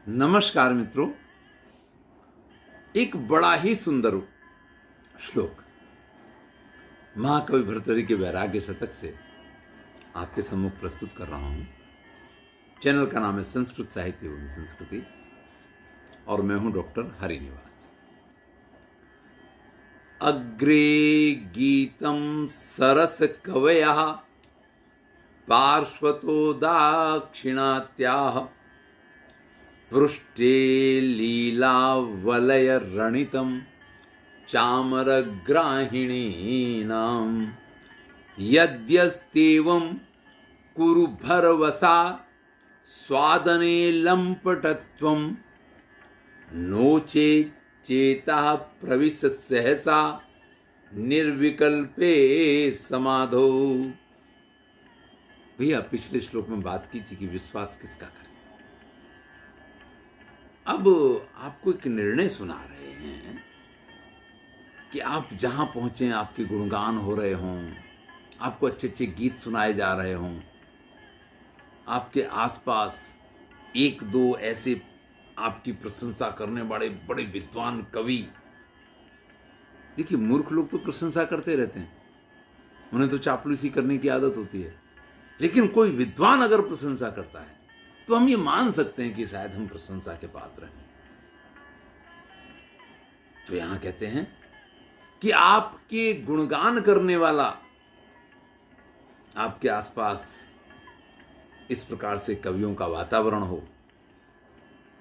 नमस्कार मित्रों, एक बड़ा ही सुंदर श्लोक महाकवि भर्तृहरि के वैराग्य शतक से आपके सम्मुख प्रस्तुत कर रहा हूं। चैनल का नाम है संस्कृत साहित्य एवं संस्कृति और मैं हूं डॉक्टर हरिनिवास। अग्रे गीतम सरस कवयः पार्श्वतो दाक्षिणात्याः पृष्ठे लीलावलय रणितं चामरग्राहिणीनां यद्यस्तेवं कुरु भरवसा स्वादने लम्पटत्वं नो चेतः प्रविश सहसा निर्विकल्पे समाधो। भैया पिछले श्लोक में बात की थी कि विश्वास किसका करें। अब आपको एक निर्णय सुना रहे हैं कि आप जहां पहुंचे आपके गुणगान हो रहे हों, आपको अच्छे अच्छे गीत सुनाए जा रहे हों, आपके आसपास एक दो ऐसे आपकी प्रशंसा करने वाले बड़े विद्वान कवि। देखिए, मूर्ख लोग तो प्रशंसा करते रहते हैं, उन्हें तो चापलूसी करने की आदत होती है, लेकिन कोई विद्वान अगर प्रशंसा करता है तो हम ये मान सकते हैं कि शायद हम प्रशंसा के पात्र हैं। तो यहां कहते हैं कि आपके गुणगान करने वाला आपके आसपास इस प्रकार से कवियों का वातावरण हो,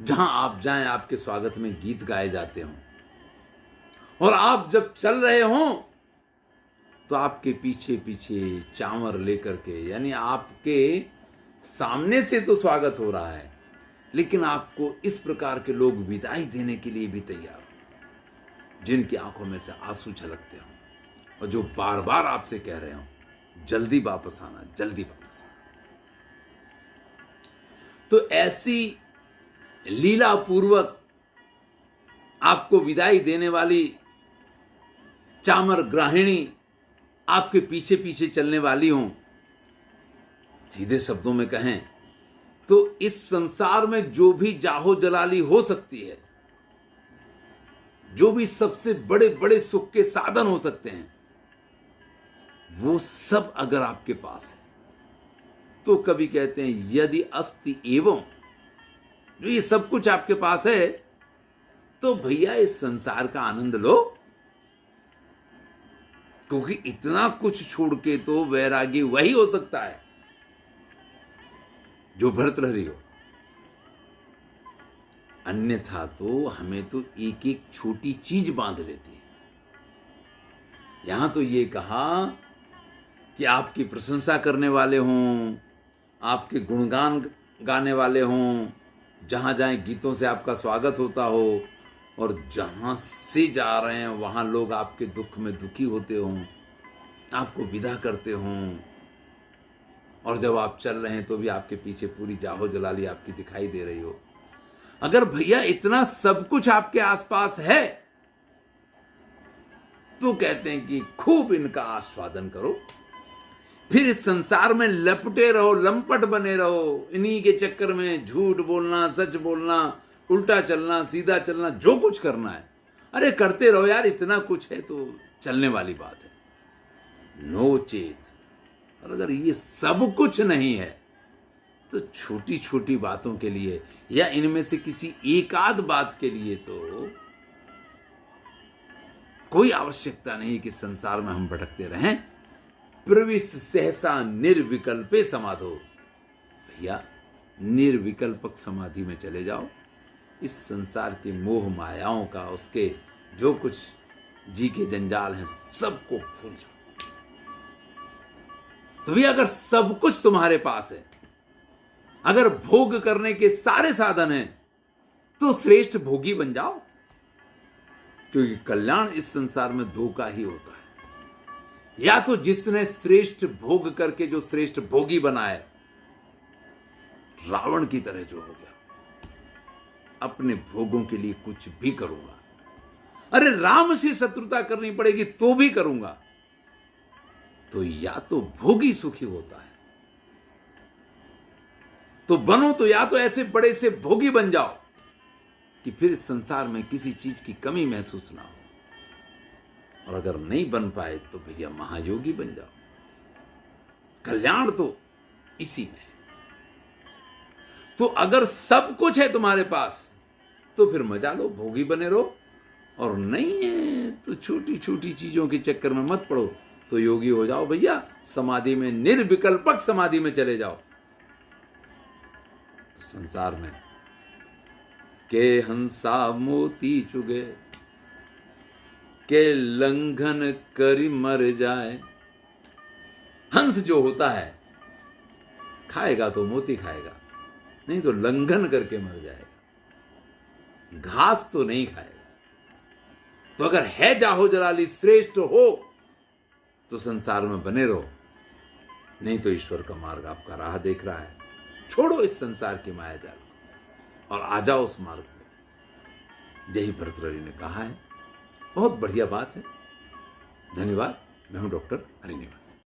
जहां आप जाएं आपके स्वागत में गीत गाए जाते हों, और आप जब चल रहे हों तो आपके पीछे पीछे चामर लेकर के, यानी आपके सामने से तो स्वागत हो रहा है, लेकिन आपको इस प्रकार के लोग विदाई देने के लिए भी तैयार हो, जिनकी आंखों में से आंसू छलकते हों और जो बार बार आपसे कह रहे हो जल्दी वापस आना, जल्दी वापस आना। तो ऐसी लीला पूर्वक आपको विदाई देने वाली चामर ग्राहिणी आपके पीछे पीछे चलने वाली हों, सीधे शब्दों में कहें तो इस संसार में जो भी जाहो जलाली हो सकती है, जो भी सबसे बड़े बड़े सुख के साधन हो सकते हैं, वो सब अगर आपके पास है तो कभी कहते हैं यदि अस्ति एवं, जो ये सब कुछ आपके पास है तो भैया इस संसार का आनंद लो, क्योंकि इतना कुछ छोड़ के तो वैरागी वही हो सकता है जो भर्तृहरि हो। अन्यथा तो हमें तो एक एक छोटी चीज बांध लेती है। यहां तो ये कहा कि आपकी प्रशंसा करने वाले हों, आपके गुणगान गाने वाले हों, जहां जाएं गीतों से आपका स्वागत होता हो, और जहां से जा रहे हैं वहां लोग आपके दुख में दुखी होते हों, आपको विदा करते हों, और जब आप चल रहे हैं तो भी आपके पीछे पूरी जाहो जलाली आपकी दिखाई दे रही हो। अगर भैया इतना सब कुछ आपके आसपास है तो कहते हैं कि खूब इनका आस्वादन करो, फिर इस संसार में लपटे रहो, लंपट बने रहो, इन्हीं के चक्कर में झूठ बोलना, सच बोलना, उल्टा चलना, सीधा चलना, जो कुछ करना है अरे करते रहो यार, इतना कुछ है तो चलने वाली बात है। नो चेत, और अगर ये सब कुछ नहीं है तो छोटी छोटी बातों के लिए या इनमें से किसी एकाध बात के लिए तो कोई आवश्यकता नहीं कि संसार में हम भटकते रहें। प्रविश सहसा निर्विकल्पे समाधो, भैया निर्विकल्पक समाधि में चले जाओ। इस संसार के मोह मायाओं का, उसके जो कुछ जी के जंजाल हैं, सबको भूल जाओ। तो भी अगर सब कुछ तुम्हारे पास है, अगर भोग करने के सारे साधन हैं, तो श्रेष्ठ भोगी बन जाओ, क्योंकि कल्याण इस संसार में दो का ही होता है। या तो जिसने श्रेष्ठ भोग करके जो श्रेष्ठ भोगी बना है, रावण की तरह जो हो गया, अपने भोगों के लिए कुछ भी करूंगा, अरे राम से शत्रुता करनी पड़ेगी तो भी करूंगा, तो या तो भोगी सुखी होता है, तो बनो तो या तो ऐसे बड़े से भोगी बन जाओ कि फिर इस संसार में किसी चीज की कमी महसूस ना हो। और अगर नहीं बन पाए तो भैया महायोगी बन जाओ। कल्याण तो इसी में है। तो अगर सब कुछ है तुम्हारे पास तो फिर मजा लो, भोगी बने रहो। और नहीं है तो छोटी छोटी चीजों के चक्कर में मत पड़ो, तो योगी हो जाओ भैया। समाधि में, निर्विकल्पक समाधि में चले जाओ। तो संसार में के हंसा मोती चुगे, के लंघन करी मर जाए। हंस जो होता है खाएगा तो मोती खाएगा, नहीं तो लंघन करके मर जाएगा, घास तो नहीं खाएगा। तो अगर है जाहो जलाली श्रेष्ठ हो तो संसार में बने रहो, नहीं तो ईश्वर का मार्ग आपका राह देख रहा है। छोड़ो इस संसार की माया जाल को और आ जाओ उस मार्ग पे। यही भर्तृहरि ने कहा है। बहुत बढ़िया बात है। धन्यवाद। मैं हूं डॉक्टर हरिनिवास।